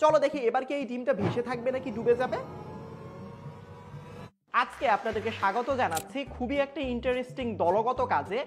চলো দেখি এবার কি এই ডিমটা ভেসে থাকবে নাকি ডুবে যাবে। আজকে আপনাদেরকে স্বাগত জানাচ্ছি খুবই একটা ইন্টারেস্টিং দলগত কাজে।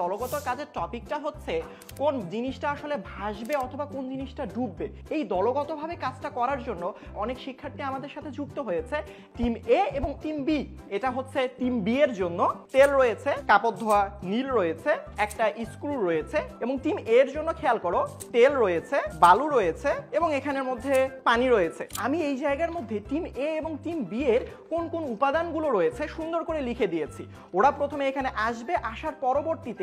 দলগত কাজের টপিকটা হচ্ছে কোন জিনিসটা আসলে ভাসবে অথবা কোন জিনিসটা ডুববে। এই দলগতভাবে কাজটা করার জন্য অনেক শিক্ষার্থী আমাদের সাথে যুক্ত হয়েছে। টিম এ এবং টিম বি। এটা হচ্ছে টিম বি এর জন্য তেল রয়েছে, কাপড় ধোয়া নীল রয়েছে, একটা স্ক্রু রয়েছে। এবং টিম এ এর জন্য খেয়াল করো তেল রয়েছে, বালু রয়েছে এবং এখানের মধ্যে পানি রয়েছে। আমি এই জায়গার মধ্যে টিম এ এবং টিম বি এর কোন কোন উপাদানগুলো রয়েছে সুন্দর করে লিখে দিয়েছি। ওরা প্রথমে এখানে আসবে, আসার পরবর্তীতে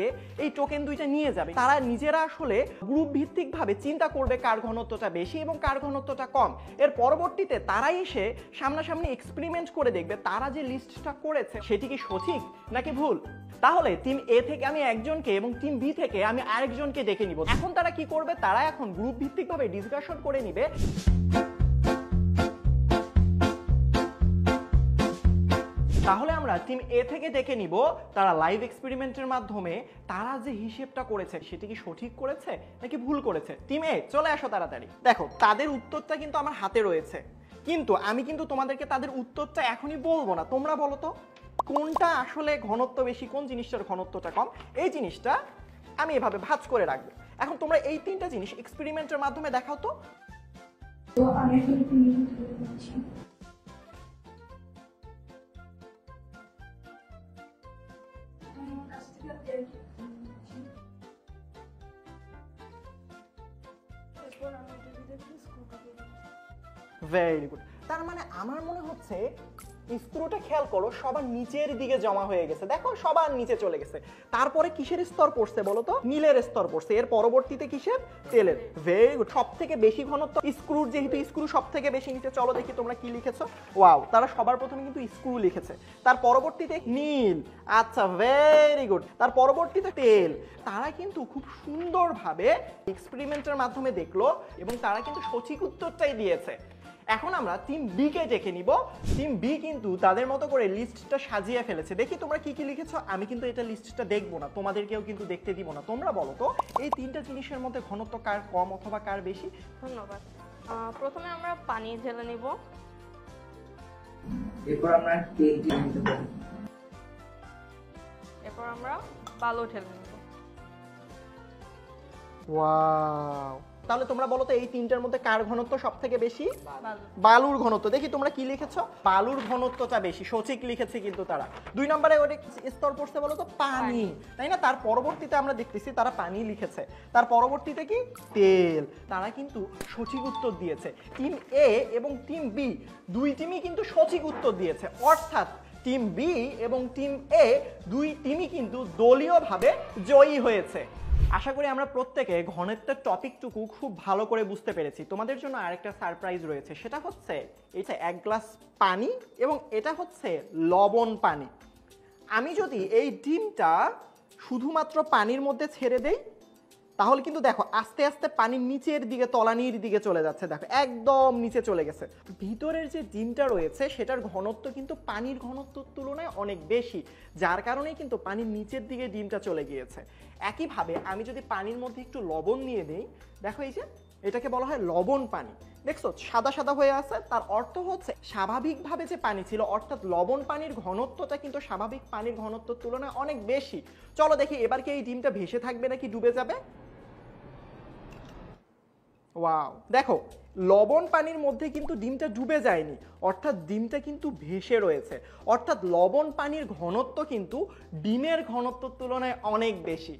এই টোকেন দুইটা নিয়ে যাবে। তারা নিজেরা আসলে গ্রুপ ভিত্তিক ভাবে চিন্তা করবে কার ঘনত্বটা বেশি এবং কার ঘনত্বটা কম। এর পরবর্তীতে তারাই এসে সামনাসামনি এক্সপেরিমেন্ট করে দেখবে তারা যে লিস্টটা করেছে সেটি কি সঠিক নাকি ভুল। তাহলে টিম এ থেকে আমি একজনকে এবং টিম বি থেকে আমি আরেকজনকে ডেকে নিব। এখন তারা কি করবে, তারা এখন গ্রুপ ভিত্তিক ভাবে ডিসকাশন করে নিবে। তাহলে আমরা টিম এ থেকে দেখে নিব তারা লাইভ এক্সপেরিমেন্টের মাধ্যমে তারা যে হিসেবটা করেছে সেটি কি সঠিক করেছে নাকি ভুল করেছে। টিম এ চলে আসো তাড়াতাড়ি। দেখো তাদের উত্তরটা কিন্তু আমার হাতে রয়েছে, কিন্তু আমি কিন্তু তোমাদেরকে তাদের উত্তরটা এখনই বলবো না। তোমরা বলো তো কোনটা আসলে ঘনত্ব বেশি, কোন জিনিসটার ঘনত্বটা কম। এই জিনিসটা আমি এভাবে ভাঁজ করে রাখবো। এখন তোমরা এই তিনটা জিনিস এক্সপেরিমেন্টের মাধ্যমে দেখাও তো। Very good. তার মানে আমার মনে হচ্ছে স্ক্রুটা খেয়াল করো সবার নিচের দিকে জমা হয়ে গেছে। দেখো সবার নিচে চলে গেছে। তারপরে কিসের স্তর পড়ছে বলো তো? নীলের স্তর পড়ছে। এর পরবর্তীতে কিসের? তেলের। Very good. সব থেকে বেশি ঘনত্ব স্ক্রুর, যেহেতু স্ক্রু সব থেকে বেশি নিচে। চলো দেখি তোমরা কি লিখেছো। ওয়াও, তারা সবার প্রথমে কিন্তু স্ক্রু লিখেছে। তার পরবর্তীতে নীল। আচ্ছা ভেরি গুড। তার পরবর্তীতে তেল। তারা কিন্তু খুব সুন্দরভাবে এক্সপেরিমেন্টের মাধ্যমে দেখলো এবং তারা কিন্তু সঠিক উত্তরটাই দিয়েছে। এখন আমরা টিম বি কে ডেকে নিব। টিম বি কিন্তু তাদের মতো করে লিস্টটা সাজিয়ে ফেলেছে। দেখি তোমরা কি কি লিখেছো। আমি কিন্তু এটা লিস্টটা দেখবো না, তোমাদেরকেও কিন্তু দেখতে দিব না। তোমরা বলো তো এই তিনটা জিনিসের মধ্যে ঘনত্ব কার কম অথবা কার বেশি। ধন্যবাদ। প্রথমে আমরা পানি ঢেলে নিব, এরপর আমরা তেলটি নিতে পারি, এরপর আমরা বালু ঢেলে নিব। ওয়াও, তাহলে তোমরা বলো তো এই তিনটার মধ্যে কার ঘনত্ব সবথেকে বেশি? বালু। বালুর ঘনত্ব। দেখি তোমরা কি লিখেছো। বালুর ঘনত্বটা বেশি, সঠিক লিখেছে কিন্তু তারা। 2 নম্বরে ওটা স্তর পড়ছে বলো তো? পানি, তাই না? তার পরবর্তীতে আমরা দেখতেছি তারা পানি লিখেছে। তার পরবর্তীতে কি? তেল। তারা কিন্তু সঠিক উত্তর দিয়েছে। টিম এ এবং টিম বি দুই টিমই কিন্তু সঠিক উত্তর দিয়েছে। অর্থাৎ টিম বি এবং টিম এ দুই টিমই কিন্তু দলীয়ভাবে জয়ী হয়েছে। আশা করি আমরা প্রত্যেকে ঘনত্বের টপিকটুকু খুব ভালো করে বুঝতে পেরেছি। তোমাদের জন্য আরেকটা সারপ্রাইজ রয়েছে, সেটা হচ্ছে এটা 1 গ্লাস পানি এবং এটা হচ্ছে লবণ পানি। আমি যদি এই ডিমটা শুধুমাত্র পানির মধ্যে ছেড়ে দেই তাহলে কিন্তু দেখো আস্তে আস্তে পানির নিচের দিকে, তলানির দিকে চলে যাচ্ছে। দেখো একদম নিচে চলে গেছে। ভিতরের যে ডিমটা রয়েছে সেটার ঘনত্ব কিন্তু পানির ঘনত্বের তুলনায় অনেক বেশি, যার কারণে কিন্তু পানির নিচের দিকে ডিমটা চলে গিয়েছে। একইভাবে আমি যদি পানির মধ্যে একটু লবণ নিয়ে দিই, দেখো এই যে এটাকে বলা হয় লবণ পানি। দেখছো সাদা সাদা হয়ে আছে, তার অর্থ হচ্ছে স্বাভাবিকভাবে যে পানি ছিল, অর্থাৎ লবণ পানির ঘনত্বটা কিন্তু স্বাভাবিক পানির ঘনত্বের তুলনায় অনেক বেশি। চলো দেখি এবার কি এই ডিমটা ভেসে থাকবে নাকি ডুবে যাবে। ওয়াও, দেখো লবণ পানির মধ্যে কিন্তু ডিমটা ডুবে যায়নি, অর্থাৎ ডিমটা কিন্তু ভেসে রয়েছে। অর্থাৎ লবণ পানির ঘনত্ব কিন্তু ডিমের ঘনত্বের তুলনায় অনেক বেশি।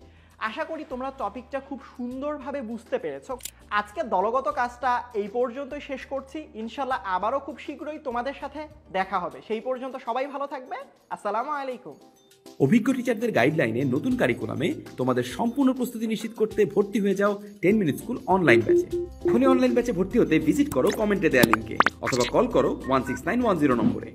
আশা করি তোমরা টপিকটা খুব সুন্দরভাবে বুঝতে পেরেছো। আজকে দলগত কাজটা এই পর্যন্তই শেষ করছি। ইনশাল্লাহ আবারও খুব শীঘ্রই তোমাদের সাথে দেখা হবে। সেই পর্যন্ত সবাই ভালো থাকবে। আসসালামু আলাইকুম। অভিজ্ঞ টিচারদের গাইডলাইনে নতুন কারিকুলামে তোমাদের সম্পূর্ণ প্রস্তুতি নিশ্চিত করতে ভর্তি হয়ে যাও 10 মিনিট স্কুল অনলাইন ব্যাচে। এখনই অনলাইন ব্যাচে ভর্তি হতে ভিজিট করো কমেন্টে দেওয়া লিঙ্কে অথবা কল করো 16910 নম্বরে।